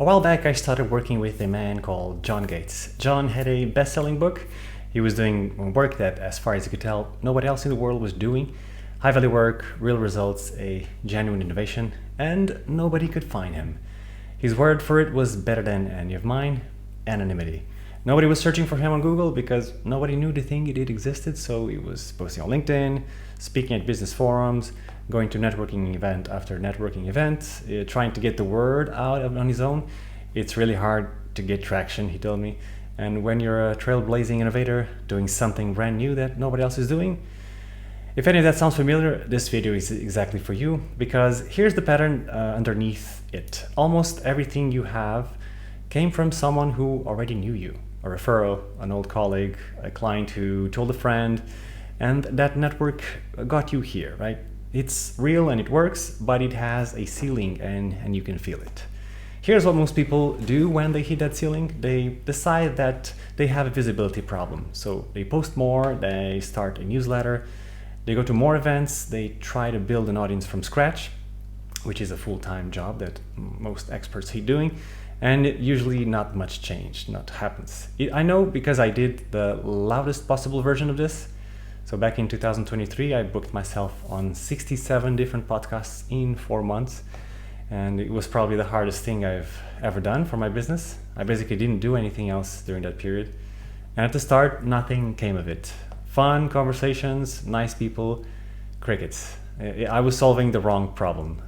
A while back, I started working with a man called John Gates. John had a best-selling book. He was doing work that, as far as he could tell, nobody else in the world was doing. High-value work, real results, a genuine innovation, and nobody could find him. His word for it was better than any of mine: anonymity. Nobody was searching for him on Google because nobody knew the thing it existed, so he was posting on LinkedIn, speaking at business forums, going to networking event after networking event, trying to get the word out on his own. It's really hard to get traction, he told me. And when you're a trailblazing innovator doing something brand new that nobody else is doing, if any of that sounds familiar, this video is exactly for you, because here's the pattern underneath it. Almost everything you have came from someone who already knew you. A referral, an old colleague, a client who told a friend, and that network got you here, right? It's real and it works, but it has a ceiling and you can feel it. Here's what most people do when they hit that ceiling. They decide that they have a visibility problem. So they post more, they start a newsletter, they go to more events, they try to build an audience from scratch, which is a full-time job that most experts hate doing. And usually not much change happens. I know because I did the loudest possible version of this. So back in 2023, I booked myself on 67 different podcasts in 4 months. And it was probably the hardest thing I've ever done for my business. I basically didn't do anything else during that period. And at the start, nothing came of it. Fun conversations, nice people, crickets. I was solving the wrong problem.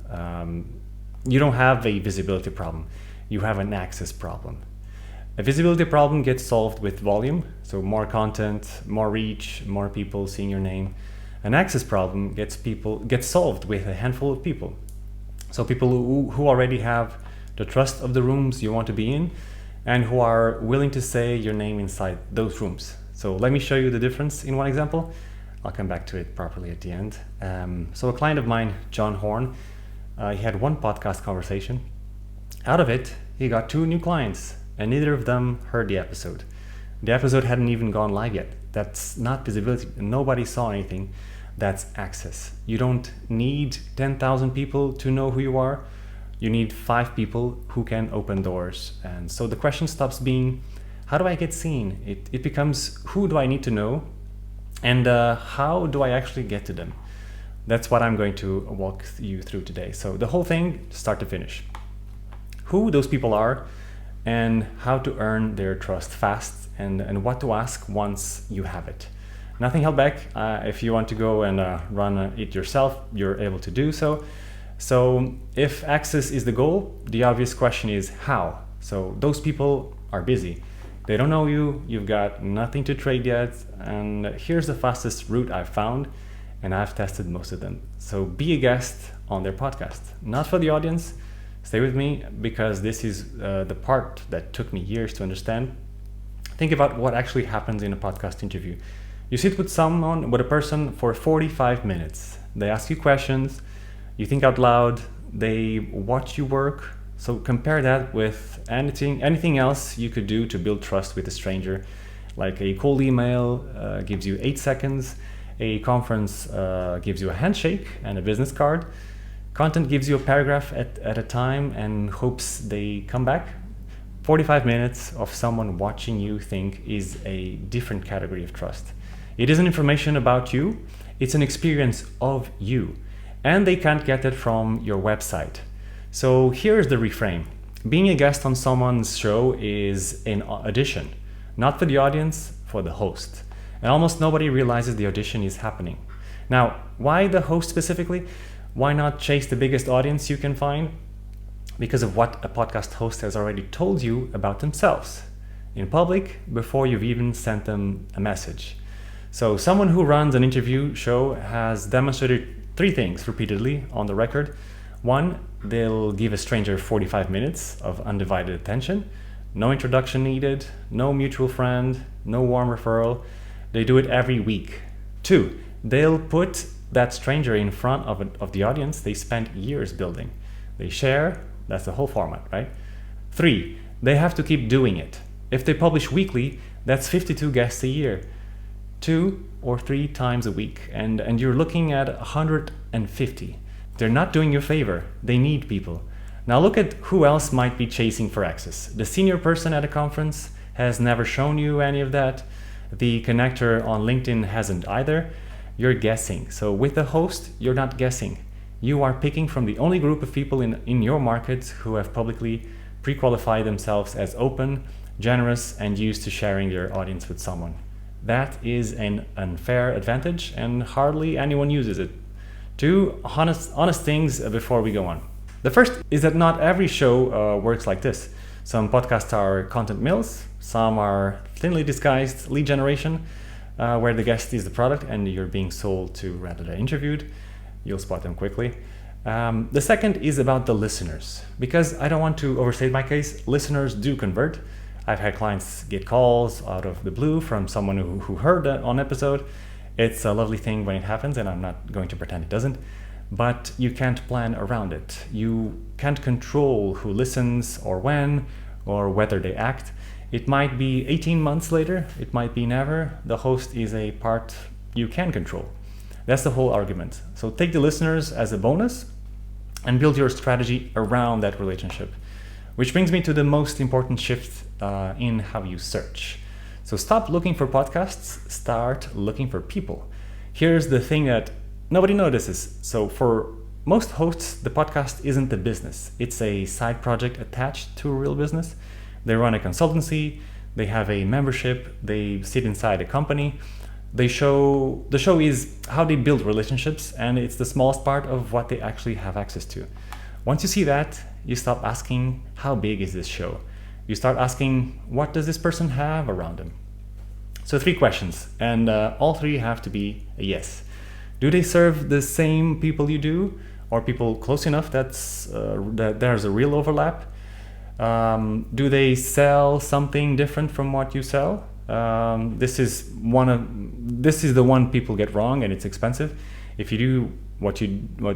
You don't have a visibility problem. You have an access problem. A visibility problem gets solved with volume, so more content, more reach, more people seeing your name. An access problem gets solved with a handful of people. So people who already have the trust of the rooms you want to be in and who are willing to say your name inside those rooms. So let me show you the difference in one example. I'll come back to it properly at the end. So a client of mine, John Horn, he had one podcast conversation. Out of it, he got 2 new clients, and neither of them heard the episode. The episode hadn't even gone live yet. That's not visibility. Nobody saw anything. That's access. You don't need 10,000 people to know who you are. You need 5 people who can open doors. And so the question stops being, how do I get seen? It becomes, who do I need to know? And how do I actually get to them? That's what I'm going to walk you through today. So the whole thing, start to finish. Who those people are and how to earn their trust fast and what to ask once you have it. Nothing held back. If you want to go and run it yourself, you're able to do so. So if access is the goal, the obvious question is how? So those people are busy. They don't know you, you've got nothing to trade yet, and here's the fastest route I've found, and I've tested most of them. So be a guest on their podcast. Not for the audience. Stay with me because this is the part that took me years to understand. Think about what actually happens in a podcast interview. You sit with a person for 45 minutes. They ask you questions, you think out loud, they watch you work. So compare that with anything else you could do to build trust with a stranger. Like a cold email gives you 8 seconds, a conference gives you a handshake and a business card. Content gives you a paragraph at a time and hopes they come back. 45 minutes of someone watching you think is a different category of trust. It isn't information about you, it's an experience of you. And they can't get it from your website. So here's the reframe. Being a guest on someone's show is an audition, not for the audience, for the host. And almost nobody realizes the audition is happening. Now, why the host specifically? Why not chase the biggest audience you can find? Because of what a podcast host has already told you about themselves in public before you've even sent them a message. So someone who runs an interview show has demonstrated 3 things repeatedly on the record. 1, they'll give a stranger 45 minutes of undivided attention. No introduction needed, no mutual friend, no warm referral. They do it every week. 2, they'll put that stranger in front of the audience they spent years building. They share, that's the whole format, right? 3, they have to keep doing it. If they publish weekly, that's 52 guests a year. 2 or 3 times a week, and you're looking at 150. They're not doing you a favor. They need people. Now look at who else might be chasing for access. The senior person at a conference has never shown you any of that. The connector on LinkedIn hasn't either. You're guessing. So with the host, you're not guessing. You are picking from the only group of people in your market who have publicly pre-qualified themselves as open, generous, and used to sharing their audience with someone. That is an unfair advantage, and hardly anyone uses it. Two honest things before we go on. The first is that not every show works like this. Some podcasts are content mills, some are thinly disguised lead generation, where the guest is the product and you're being sold to rather than interviewed. You'll spot them quickly. The second is about the listeners, because I don't want to overstate my case. Listeners do convert. I've had clients get calls out of the blue from someone who heard on episode. It's a lovely thing when it happens, and I'm not going to pretend it doesn't, but you can't plan around it. You can't control who listens or when or whether they act. It might be 18 months later, it might be never. The host is a part you can control. That's the whole argument. So take the listeners as a bonus and build your strategy around that relationship. Which brings me to the most important shift in how you search. So stop looking for podcasts, start looking for people. Here's the thing that nobody notices. So for most hosts, the podcast isn't a business. It's a side project attached to a real business. They run a consultancy, they have a membership, they sit inside a company. The show is how they build relationships, and it's the smallest part of what they actually have access to. Once you see that, you stop asking, how big is this show? You start asking, what does this person have around them? So 3 questions, and all 3 have to be a yes. Do they serve the same people you do, or people close enough that there's a real overlap? Do they sell something different from what you sell? This is the one people get wrong, and it's expensive. If you do what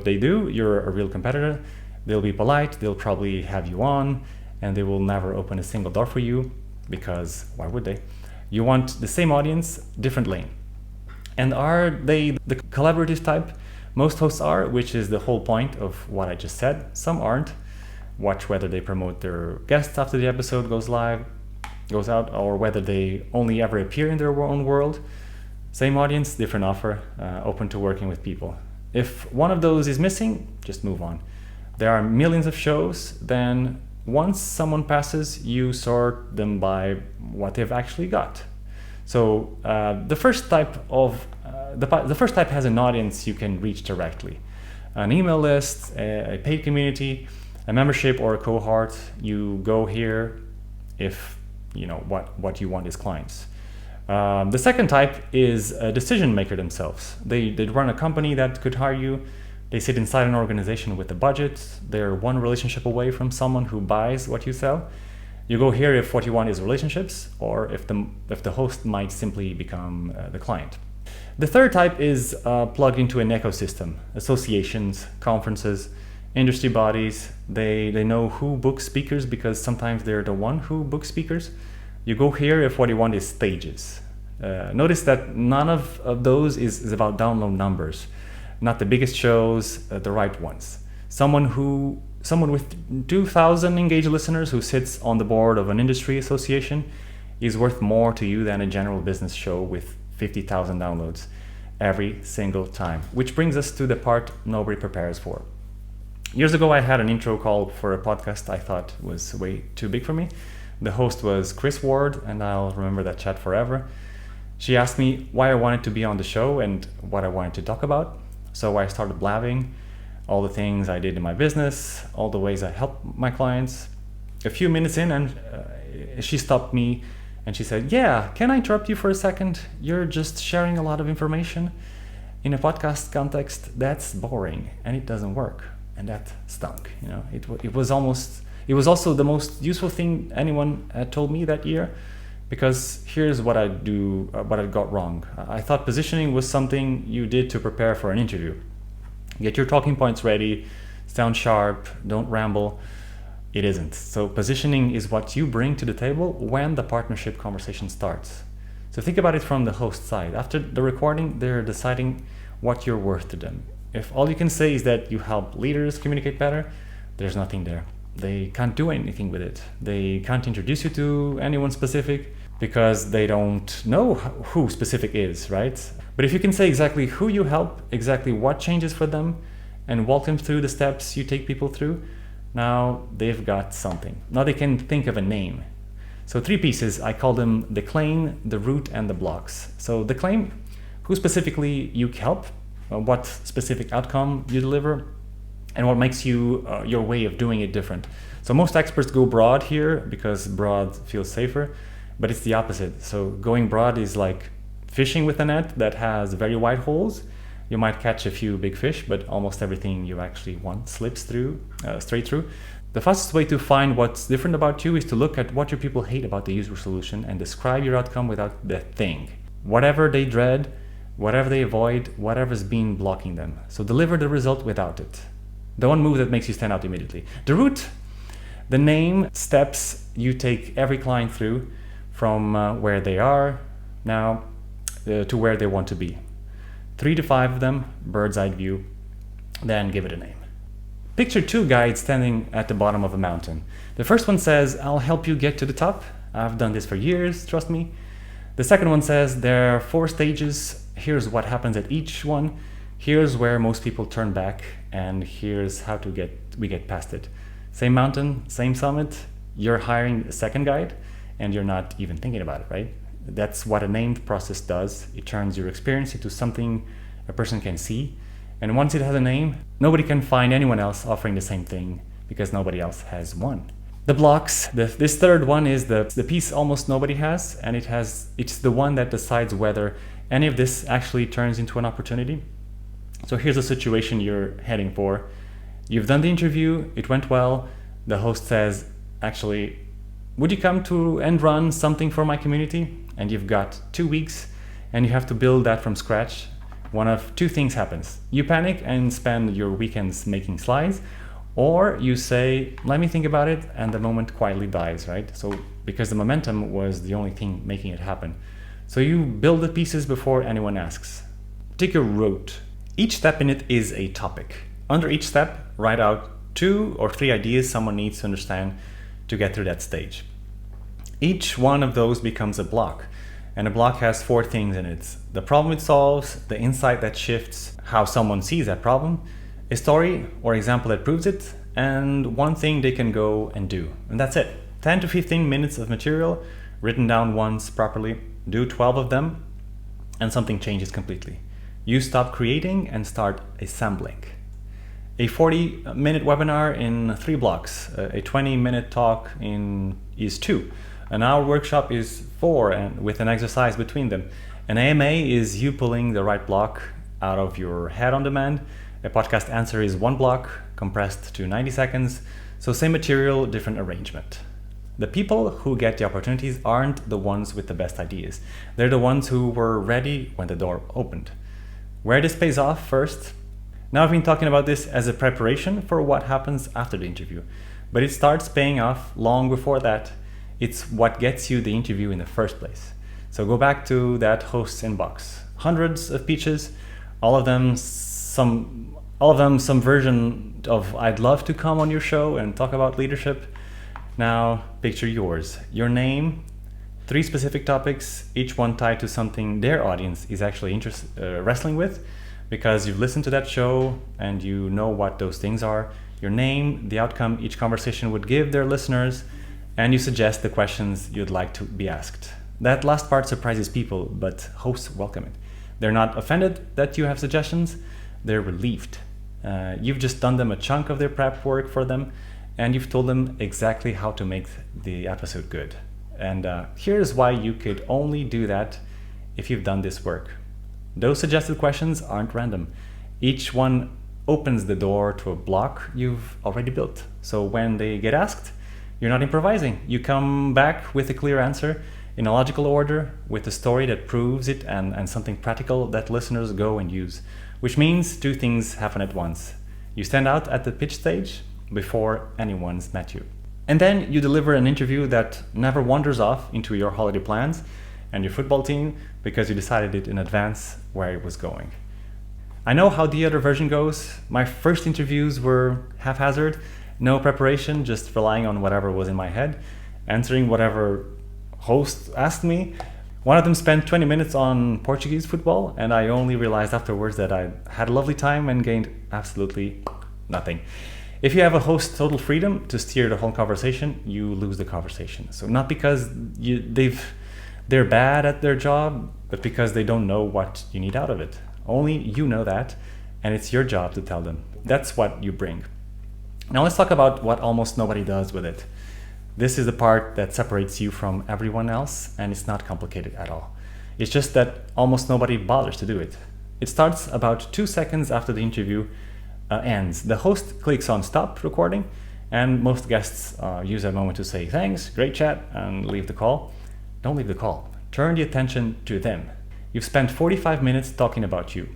they do, you're a real competitor. They'll be polite, they'll probably have you on, and they will never open a single door for you, because why would they? You want the same audience, different lane. And are they the collaborative type? Most hosts are, which is the whole point of what I just said. Some aren't. Watch whether they promote their guests after the episode goes out, or whether they only ever appear in their own world. Same audience, different offer, open to working with people. If one of those is missing, just move on. There are millions of shows, then once someone passes, you sort them by what they've actually got. So the first type has an audience you can reach directly. An email list, a paid community, a membership, or a cohort. You go here if you know what you want as clients. The second type is a decision maker themselves. They run a company that could hire you. They sit inside an organization with a budget. They're one relationship away from someone who buys what you sell. You go here if what you want is relationships, or if the host might simply become the client. The third type is plugged into an ecosystem: associations, conferences, industry bodies. They know who books speakers because sometimes they're the one who books speakers. You go here if what you want is stages. Notice that none of those is about download numbers. Not the biggest shows, the right ones. Someone with 2,000 engaged listeners who sits on the board of an industry association is worth more to you than a general business show with 50,000 downloads every single time. Which brings us to the part nobody prepares for. Years ago, I had an intro call for a podcast I thought was way too big for me. The host was Chris Ward, and I'll remember that chat forever. She asked me why I wanted to be on the show and what I wanted to talk about. So I started blabbing all the things I did in my business, all the ways I help my clients. A few minutes in, and she stopped me and she said, "Yeah, can I interrupt you for a second? You're just sharing a lot of information. In a podcast context, that's boring and it doesn't work." And that stunk. You know, it was also the most useful thing anyone had told me that year, because here's what I got wrong. I thought positioning was something you did to prepare for an interview. Get your talking points ready, sound sharp, don't ramble. It isn't. So positioning is what you bring to the table when the partnership conversation starts. So think about it from the host side. After the recording, they're deciding what you're worth to them. If all you can say is that you help leaders communicate better, there's nothing there. they can't do anything with it. They can't introduce you to anyone specific because they don't know who specific is, right? But if you can say exactly who you help, exactly what changes for them, and walk them through the steps you take people through, now they've got something. Now they can think of a name. So 3 pieces, I call them the claim, the root, and the blocks. So the claim, who specifically you help, what specific outcome you deliver, and what makes you your way of doing it different. So most experts go broad here because broad feels safer, but it's the opposite. So going broad is like fishing with a net that has very wide holes. You might catch a few big fish, but almost everything you actually want slips through, straight through. The fastest way to find what's different about you is to look at what your people hate about the user solution and describe your outcome without the thing. Whatever they dread, whatever they avoid, whatever's been blocking them. So deliver the result without it. The one move that makes you stand out immediately. The route, the name, steps you take every client through from where they are now to where they want to be. 3 to 5 of them, bird's eye view, then give it a name. Picture 2 guides standing at the bottom of a mountain. The first one says, I'll help you get to the top. I've done this for years, trust me. The second one says, there are 4 stages. Here's what happens at each one. Here's where most people turn back, and here's how we get past it. Same mountain, same summit. You're hiring a second guide, and you're not even thinking about it, right? That's what a named process does. It turns your experience into something a person can see. And once it has a name, nobody can find anyone else offering the same thing because nobody else has one. The blocks, this third one is the piece almost nobody has, and it's the one that decides whether any of this actually turns into an opportunity. So here's a situation you're heading for. You've done the interview, it went well. The host says, actually, would you come to and run something for my community? And you've got 2 weeks and you have to build that from scratch. One of 2 things happens. You panic and spend your weekends making slides, or you say, let me think about it, and the moment quietly dies, right? So because the momentum was the only thing making it happen. So you build the pieces before anyone asks. Take your route. Each step in it is a topic. Under each step, write out 2 or 3 ideas someone needs to understand to get through that stage. Each one of those becomes a block, and a block has 4 things in it. The problem it solves, the insight that shifts how someone sees that problem, a story or example that proves it, and one thing they can go and do. And that's it. 10 to 15 minutes of material written down once properly. Do 12 of them, and something changes completely. You stop creating and start assembling. A 40-minute webinar in 3 blocks. A 20-minute talk is 2. An hour workshop is 4, and with an exercise between them. An AMA is you pulling the right block out of your head on demand. A podcast answer is 1 block, compressed to 90 seconds. So same material, different arrangement. The people who get the opportunities aren't the ones with the best ideas. They're the ones who were ready when the door opened. Where this pays off first. Now I've been talking about this as a preparation for what happens after the interview, but it starts paying off long before that. It's what gets you the interview in the first place. So go back to that host's inbox. Hundreds of pitches, all of them some version of I'd love to come on your show and talk about leadership. Now picture yours. Your name, 3 specific topics, each one tied to something their audience is actually wrestling with, because you've listened to that show and you know what those things are. Your name, the outcome each conversation would give their listeners, and you suggest the questions you'd like to be asked. That last part surprises people, but hosts welcome it. They're not offended that you have suggestions, they're relieved. You've just done them a chunk of their prep work for them, and you've told them exactly how to make the episode good. And here's why you could only do that if you've done this work. Those suggested questions aren't random. Each one opens the door to a block you've already built. So when they get asked, you're not improvising. You come back with a clear answer in a logical order, with a story that proves it, and something practical that listeners go and use, which means 2 things happen at once. You stand out at the pitch stage before anyone's met you. And then you deliver an interview that never wanders off into your holiday plans and your football team because you decided it in advance where it was going. I know how the other version goes. My first interviews were haphazard, No preparation, just relying on whatever was in my head, answering whatever host asked me. One of them spent 20 minutes on Portuguese football, and I only realized afterwards that I had a lovely time and gained absolutely nothing. If you have a host total freedom to steer the whole conversation, you lose the conversation. So not because they're bad at their job, but because they don't know what you need out of it. Only you know that, and it's your job to tell them. That's what you bring. Now let's talk about what almost nobody does with it. This is the part that separates you from everyone else, and it's not complicated at all. It's just that almost nobody bothers to do it. It starts about 2 seconds after the interview ends. The host clicks on stop recording, and most guests use that moment to say thanks, great chat, and leave the call. Don't leave the call. Turn the attention to them. You've spent 45 minutes talking about you.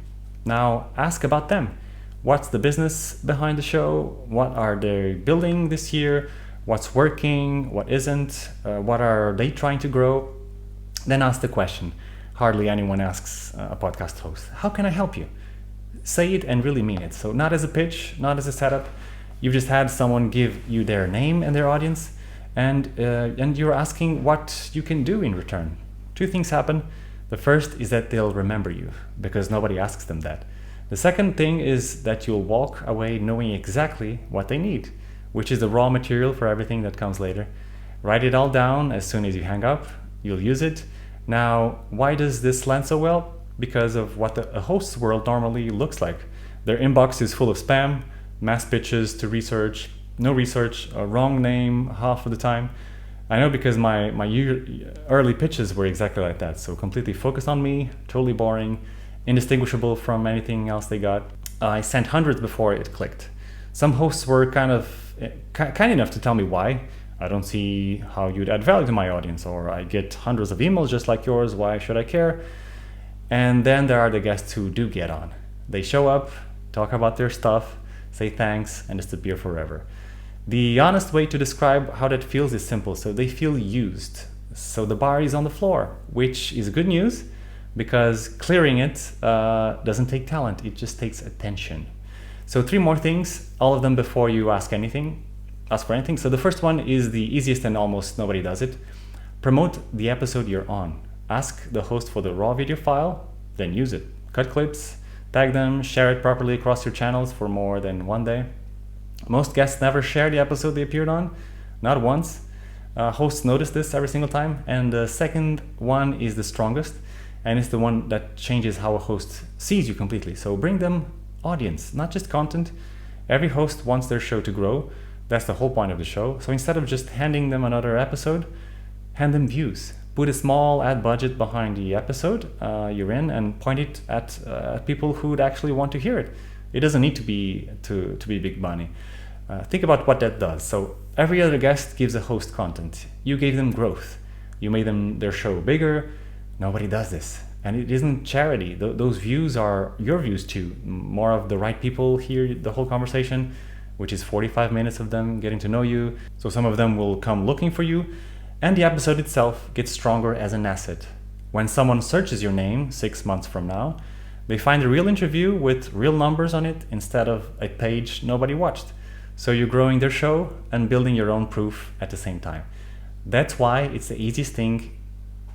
Now ask about them. What's the business behind the show? What are they building this year? What's working? What isn't? What are they trying to grow? Then ask the question. Hardly anyone asks a podcast host, how can I help you? Say it and really mean it. So not as a pitch, not as a setup. You've just had someone give you their name and their audience, and you're asking what you can do in return. 2 things happen. The first is that they'll remember you because nobody asks them that. The second thing is that you'll walk away knowing exactly what they need, which is the raw material for everything that comes later. Write it all down as soon as you hang up. You'll use it. Now, why does this land so well? Because of what a host's world normally looks like. Their inbox is full of spam, mass pitches to research, no research, a wrong name half of the time. I know because my early pitches were exactly like that. So completely focused on me, totally boring, indistinguishable from anything else they got. I sent hundreds before it clicked. Some hosts were kind enough to tell me why. I don't see how you'd add value to my audience, or I get hundreds of emails just like yours, why should I care? And then there are the guests who do get on. They show up, talk about their stuff, say thanks, and disappear forever. The honest way to describe how that feels is simple. So they feel used. So the bar is on the floor, which is good news because clearing it doesn't take talent, it just takes attention. So 3 more things, all of them before you ask for anything. So the first one is the easiest and almost nobody does it. Promote the episode you're on. Ask the host for the raw video file, then use it. Cut clips, tag them, share it properly across your channels for more than one day. Most guests never share the episode they appeared on, not once. Hosts notice this every single time. And the second one is the strongest, and it's the one that changes how a host sees you completely. So bring them audience, not just content. Every host wants their show to grow. That's the whole point of the show. So instead of just handing them another episode, hand them views. Put a small ad budget behind the episode you're in and point it at people who would actually want to hear it. It doesn't need to be big money. Think about what that does. So every other guest gives a host content. You gave them growth. You made their show bigger. Nobody does this. And it isn't charity. Those views are your views too. More of the right people hear the whole conversation, which is 45 minutes of them getting to know you. So some of them will come looking for you. And the episode itself gets stronger as an asset. When someone searches your name 6 months from now, they find a real interview with real numbers on it instead of a page nobody watched. So you're growing their show and building your own proof at the same time. That's why it's the easiest thing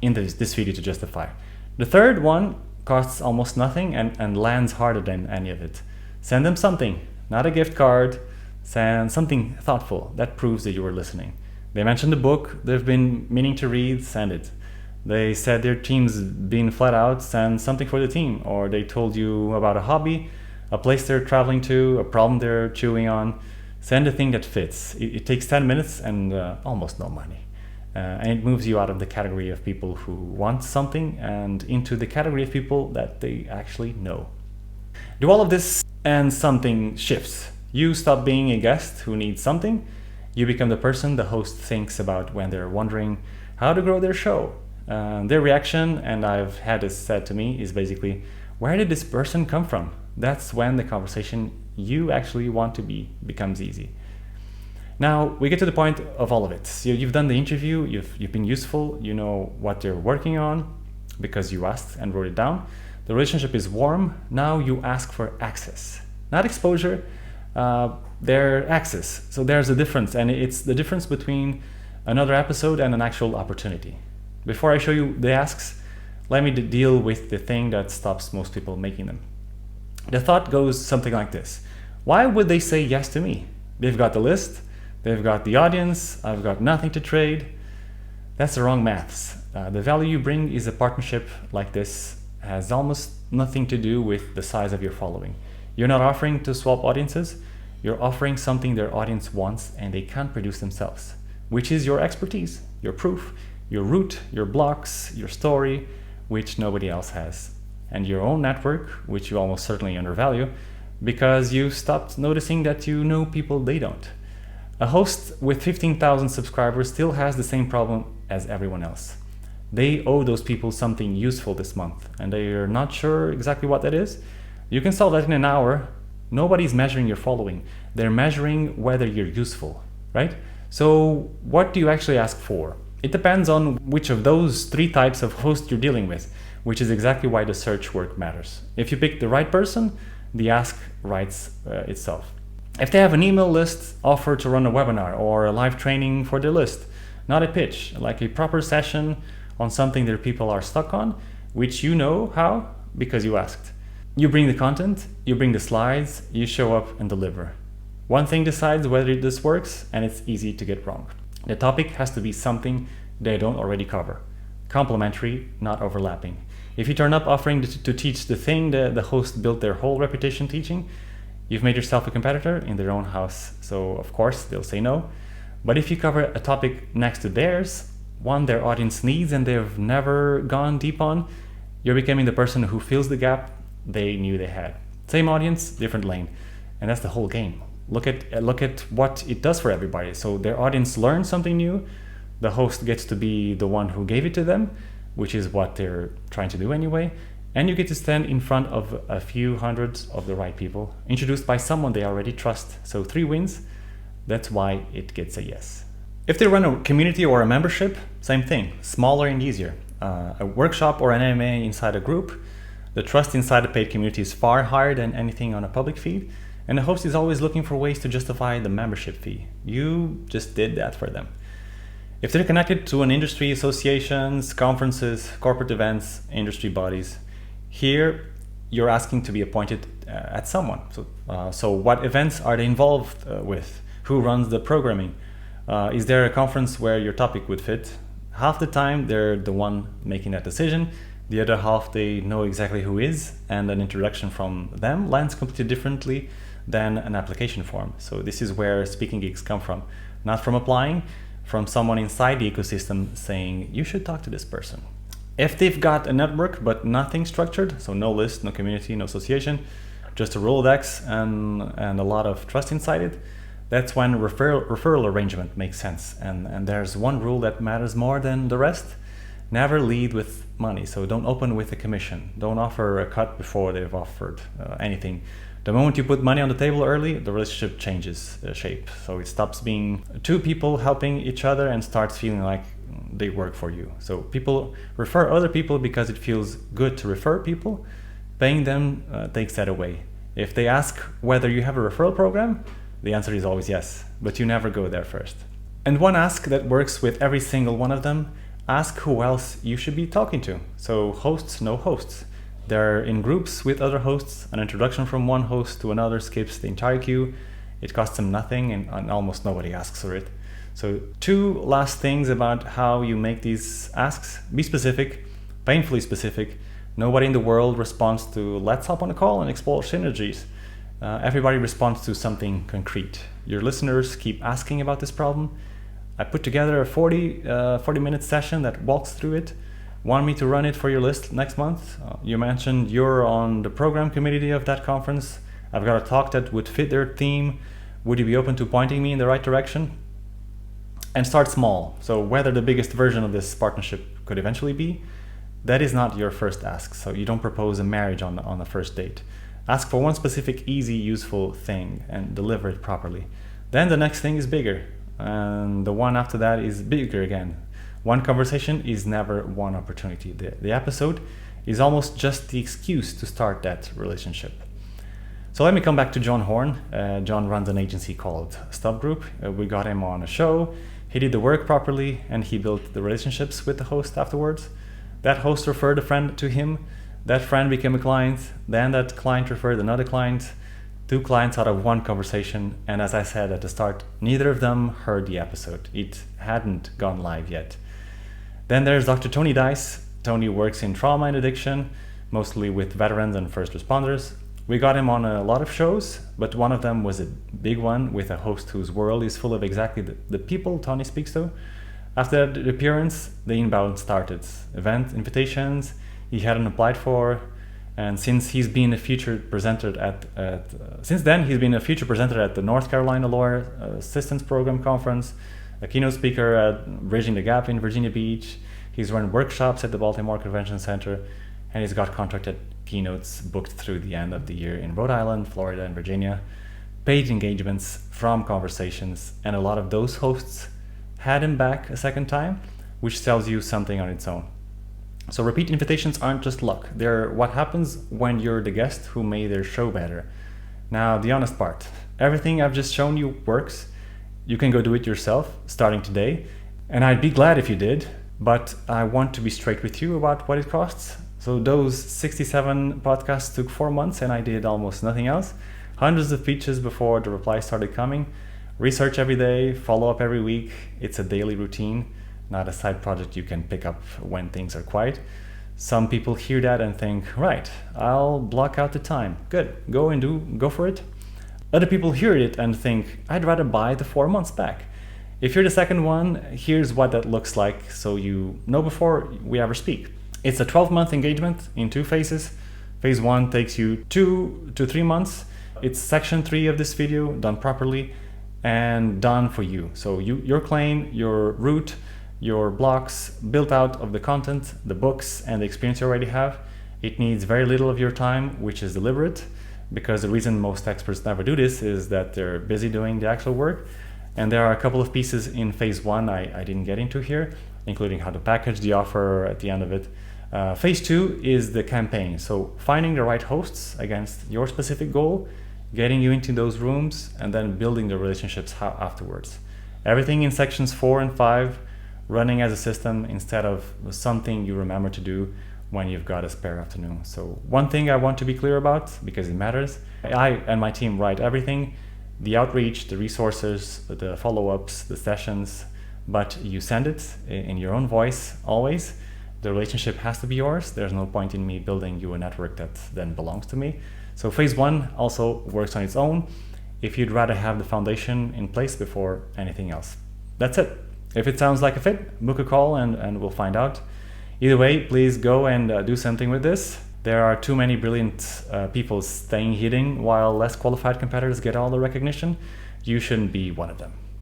in this video to justify. The third one costs almost nothing and lands harder than any of it. Send them something, not a gift card. Send something thoughtful that proves that you were listening. They mentioned the book they've been meaning to read, send it. They said their team's been flat out, send something for the team. Or they told you about a hobby, a place they're traveling to, a problem they're chewing on. Send a thing that fits. It takes 10 minutes and almost no money. And it moves you out of the category of people who want something and into the category of people that they actually know. Do all of this and something shifts. You stop being a guest who needs something. You become the person the host thinks about when they're wondering how to grow their show. Their reaction, and I've had this said to me, is basically, where did this person come from? That's when the conversation you actually want to be becomes easy. Now we get to the point of all of it. So you've done the interview, you've been useful, you know what they're working on because you asked and wrote it down. The relationship is warm. Now you ask for access, not exposure, their access. So there's a difference, and it's the difference between another episode and an actual opportunity. Before I show you the asks, let me deal with the thing that stops most people making them. The thought goes something like this. Why would they say yes to me? They've got the list, they've got the audience, I've got nothing to trade. That's the wrong maths. The value you bring is a partnership like this has almost nothing to do with the size of your following. You're not offering to swap audiences, you're offering something their audience wants and they can't produce themselves, which is your expertise, your proof, your route, your blocks, your story, which nobody else has, and your own network, which you almost certainly undervalue because you stopped noticing that you know people they don't. A host with 15,000 subscribers still has the same problem as everyone else. They owe those people something useful this month and they are not sure exactly what that is. You can solve that in an hour. Nobody's measuring your following. They're measuring whether you're useful, right? So what do you actually ask for? It depends on which of those three types of host you're dealing with, which is exactly why the search work matters. If you pick the right person, the ask writes itself. If they have an email list, offer to run a webinar or a live training for their list, not a pitch, like a proper session on something their people are stuck on, which you know how because you asked. You bring the content, you bring the slides, you show up and deliver. One thing decides whether this works, and it's easy to get wrong. The topic has to be something they don't already cover. Complementary, not overlapping. If you turn up offering to teach the thing the host built their whole reputation teaching, you've made yourself a competitor in their own house. So of course they'll say no. But if you cover a topic next to theirs, one their audience needs and they've never gone deep on, you're becoming the person who fills the gap they knew they had. Same audience, different lane. And that's the whole game. Look at what it does for everybody. So their audience learns something new. The host gets to be the one who gave it to them, which is what they're trying to do anyway. And you get to stand in front of a few hundreds of the right people, introduced by someone they already trust. So 3 wins. That's why it gets a yes. If they run a community or a membership, same thing, smaller and easier. A workshop or an MMA inside a group, the trust inside a paid community is far higher than anything on a public feed, and the host is always looking for ways to justify the membership fee. You just did that for them. If they're connected to an industry, associations, conferences, corporate events, industry bodies, here you're asking to be appointed at someone. So what events are they involved with? Who runs the programming? Is there a conference where your topic would fit? Half the time they're the one making that decision. The other half they know exactly who is, and an introduction from them lands completely differently than an application form. So this is where speaking gigs come from. Not from applying, from someone inside the ecosystem saying, you should talk to this person. If they've got a network but nothing structured, so no list, no community, no association, just a Rolodex and a lot of trust inside it, that's when referral arrangement makes sense. And there's one rule that matters more than the rest. Never lead with money. So don't open with a commission. Don't offer a cut before they've offered anything. The moment you put money on the table early, the relationship changes shape. So it stops being 2 people helping each other and starts feeling like they work for you. So people refer other people because it feels good to refer people. Paying them takes that away. If they ask whether you have a referral program, the answer is always yes, but you never go there first. And one ask that works with every single one of them, ask who else you should be talking to. So hosts know hosts. They're in groups with other hosts. An introduction from one host to another skips the entire queue. It costs them nothing and almost nobody asks for it. So 2 last things about how you make these asks. Be specific, painfully specific. Nobody in the world responds to let's hop on a call and explore synergies. Everybody responds to something concrete. Your listeners keep asking about this problem. I put together a 40-minute session that walks through it. Want me to run it for your list next month? You mentioned you're on the program committee of that conference. I've got a talk that would fit their theme. Would you be open to pointing me in the right direction? And start small. So whether the biggest version of this partnership could eventually be, that is not your first ask. So you don't propose a marriage on the first date. Ask for one specific, easy, useful thing and deliver it properly. Then the next thing is bigger. And the one after that is bigger again. One conversation is never one opportunity. The episode is almost just the excuse to start that relationship. So let me come back to John Horn. John runs an agency called Stub Group. We got him on a show. He did the work properly, and he built the relationships with the host afterwards. That host referred a friend to him. That friend became a client. Then that client referred another client. 2 clients out of 1 conversation. And as I said at the start, neither of them heard the episode. It hadn't gone live yet. Then there's Dr. Tony Dice. Tony works in trauma and addiction, mostly with veterans and first responders. We got him on a lot of shows, but one of them was a big one with a host whose world is full of exactly the people Tony speaks to. After the appearance, the inbound started. Event invitations he hadn't applied for, and since then he's been a featured presenter at the North Carolina Lawyer Assistance Program Conference, a keynote speaker at Bridging the Gap in Virginia Beach. He's run workshops at the Baltimore Convention Center, and he's got contracted keynotes booked through the end of the year in Rhode Island, Florida, and Virginia. Paid engagements from conversations, and a lot of those hosts had him back a second time, which tells you something on its own. So repeat invitations aren't just luck. They're what happens when you're the guest who made their show better. Now, the honest part. Everything I've just shown you works. You can go do it yourself, starting today. And I'd be glad if you did, but I want to be straight with you about what it costs. So those 67 podcasts took 4 months, and I did almost nothing else. Hundreds of pitches before the replies started coming. Research every day, follow up every week. It's a daily routine, not a side project you can pick up when things are quiet. Some people hear that and think, right, I'll block out the time. Good, go for it. Other people hear it and think, I'd rather buy the 4 months back. If you're the second one, here's what that looks like so you know before we ever speak. It's a 12-month engagement in 2 phases. Phase 1 takes you 2 to 3 months. It's section 3 of this video done properly and done for you. So your claim, your route, your blocks built out of the content, the books, and the experience you already have. It needs very little of your time, which is deliberate, because the reason most experts never do this is that they're busy doing the actual work. And there are a couple of pieces in phase 1 I didn't get into here, including how to package the offer at the end of it. Phase 2 is the campaign. So finding the right hosts against your specific goal, getting you into those rooms, and then building the relationships afterwards. Everything in sections 4 and 5 running as a system instead of something you remember to do when you've got a spare afternoon. So one thing I want to be clear about, because it matters, I and my team write everything, the outreach, the resources, the follow-ups, the sessions, but you send it in your own voice always. The relationship has to be yours. There's no point in me building you a network that then belongs to me. So phase 1 also works on its own if you'd rather have the foundation in place before anything else. That's it. If it sounds like a fit, book a call and we'll find out. Either way, please go and do something with this. There are too many brilliant people staying hidden while less qualified competitors get all the recognition. You shouldn't be one of them.